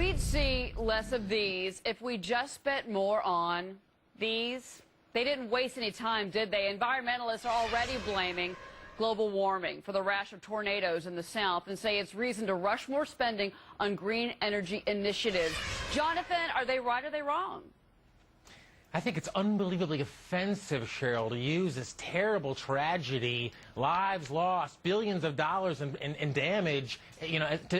we'd see less of these if we just spent more on these. They didn't waste any time, did they? Environmentalists are already blaming global warming for the rash of tornadoes in the South and say it's reason to rush more spending on green energy initiatives. Jonathan, are they right or are they wrong? I think it's unbelievably offensive, Cheryl, to use this terrible tragedy, lives lost, billions of dollars in damage,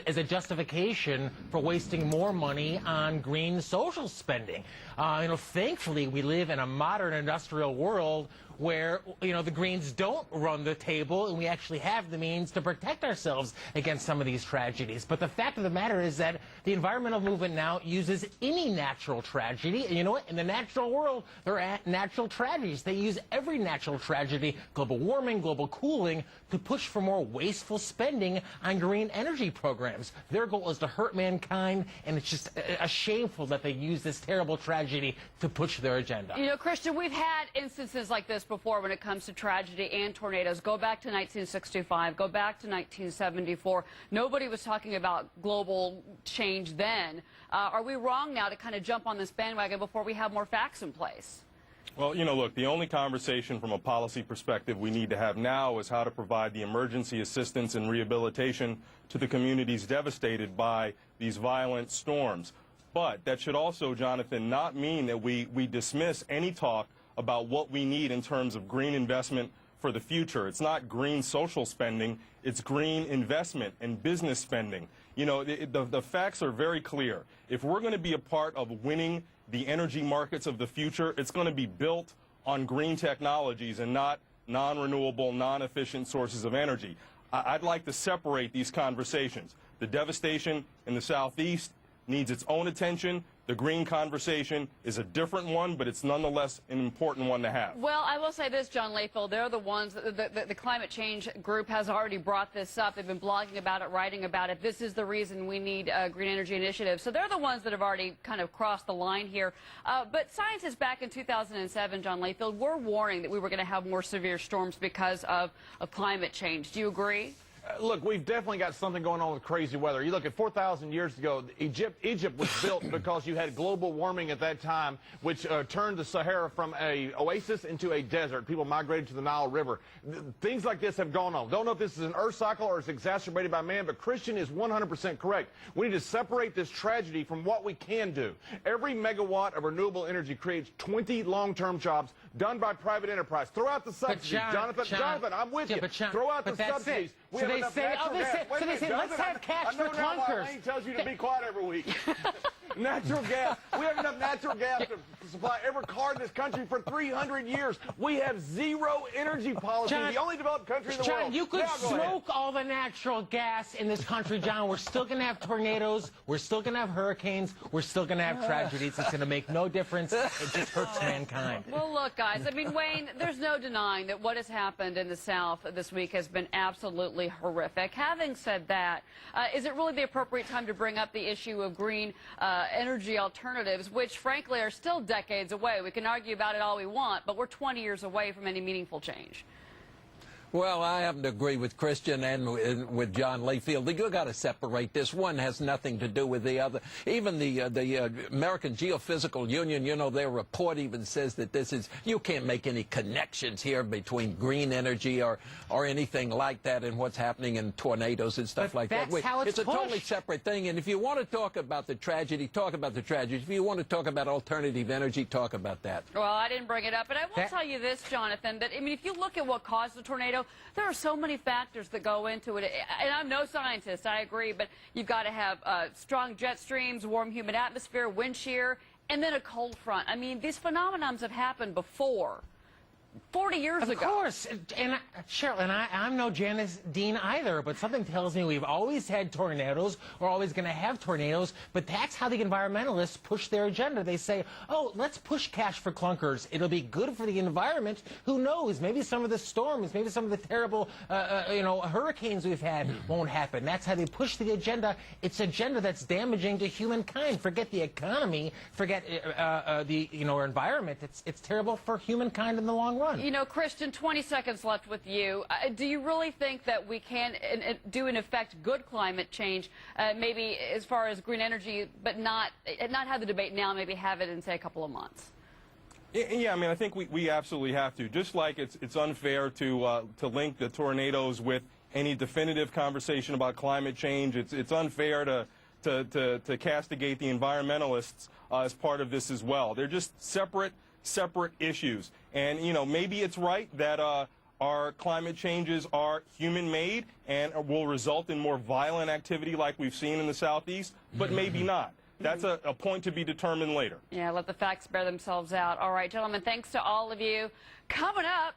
as a justification for wasting more money on green social spending. Thankfully, we live in a modern industrial world where, the Greens don't run the table and we actually have the means to protect ourselves against some of these tragedies. But the fact of the matter is that the environmental movement now uses any natural tragedy. And you know what? In the natural world, there are natural tragedies. They use every natural tragedy, global warming, global cooling, to push for more wasteful spending on green energy programs. Their goal is to hurt mankind, and it's just shameful that they use this terrible tragedy to push their agenda. Christian, we've had instances like this before when it comes to tragedy and tornadoes. Go back to 1965, go back to 1974. Nobody was talking about global change then. Are we wrong now to kind of jump on this bandwagon before we have more facts in place? Well, look, the only conversation from a policy perspective we need to have now is how to provide the emergency assistance and rehabilitation to the communities devastated by these violent storms. But that should also, Jonathan, not mean that we dismiss any talk about what we need in terms of green investment for the future. It's not green social spending, it's green investment and business spending. The facts are very clear. If we're going to be a part of winning the energy markets of the future, it's going to be built on green technologies and not non-renewable, non-efficient sources of energy. I'd like to separate these conversations. The devastation in the Southeast needs its own attention. The green conversation is a different one, but it's nonetheless an important one to have. Well, I will say this, John Layfield, they're the ones, the climate change group has already brought this up. They've been blogging about it, writing about it. This is the reason we need green energy initiatives. So they're the ones that have already kind of crossed the line here. But scientists back in 2007, John Layfield, were warning that we were going to have more severe storms because of climate change. Do you agree? Look, we've definitely got something going on with crazy weather. You look at 4,000 years ago, Egypt was built because you had global warming at that time, which turned the Sahara from an oasis into a desert. People migrated to the Nile River. Things like this have gone on. Don't know if this is an earth cycle or it's exacerbated by man, but Christian is 100% correct. We need to separate this tragedy from what we can do. Every megawatt of renewable energy creates 20 long-term jobs done by private enterprise. Throw out the subsidies. Jonathan, I'm with you. Throw out the subsidies. So they say, let's have cash for clunkers. Wayne tells you to be quiet every week. Natural gas. We have enough natural gas to supply every car in this country for 300 years. We have zero energy policy. John, the only developed country in the world. John, you could smoke all the natural gas in this country, John. We're still going to have tornadoes. We're still going to have hurricanes. We're still going to have tragedies. It's going to make no difference. It just hurts mankind. Well, look, guys, Wayne, there's no denying that what has happened in the South this week has been absolutely horrific. Having said that, is it really the appropriate time to bring up the issue of green energy alternatives, which, frankly, are still decades away? We can argue about it all we want, but we're 20 years away from any meaningful change. Well, I happen to agree with Christian and with John Layfield. You've got to separate this. One has nothing to do with the other. Even the American Geophysical Union, their report even says that you can't make any connections here between green energy or anything like that and what's happening in tornadoes and stuff like that. It's a totally separate thing. And if you want to talk about the tragedy, talk about the tragedy. If you want to talk about alternative energy, talk about that. Well, I didn't bring it up, but I will tell you this, Jonathan, that, if you look at what caused the tornado, there are so many factors that go into it. And I'm no scientist, I agree, but you've got to have strong jet streams, warm, humid atmosphere, wind shear, and then a cold front. These phenomenons have happened before. 40 years ago. Of course. And Cheryl, and I'm no Janice Dean either, but something tells me we've always had tornadoes. We're always going to have tornadoes. But that's how the environmentalists push their agenda. They say, oh, let's push cash for clunkers. It'll be good for the environment. Who knows? Maybe some of the storms, maybe some of the terrible, hurricanes we've had won't happen. That's how they push the agenda. It's agenda that's damaging to humankind. Forget the economy. Forget our environment. It's terrible for humankind in the long run. run. You know, Christian, 20 seconds left with you. Do you really think that we can do, in effect, good climate change, maybe as far as green energy, but not have the debate now, maybe have it in, say, a couple of months? Yeah, I mean, I think we absolutely have to. Just like it's unfair to link the tornadoes with any definitive conversation about climate change. It's unfair to castigate the environmentalists as part of this as well. They're just separate issues. And, you know, maybe it's right that our climate changes are human-made and will result in more violent activity like we've seen in the Southeast, but maybe not. That's a point to be determined later. Yeah, let the facts bear themselves out. All right, gentlemen, thanks to all of you. Coming up,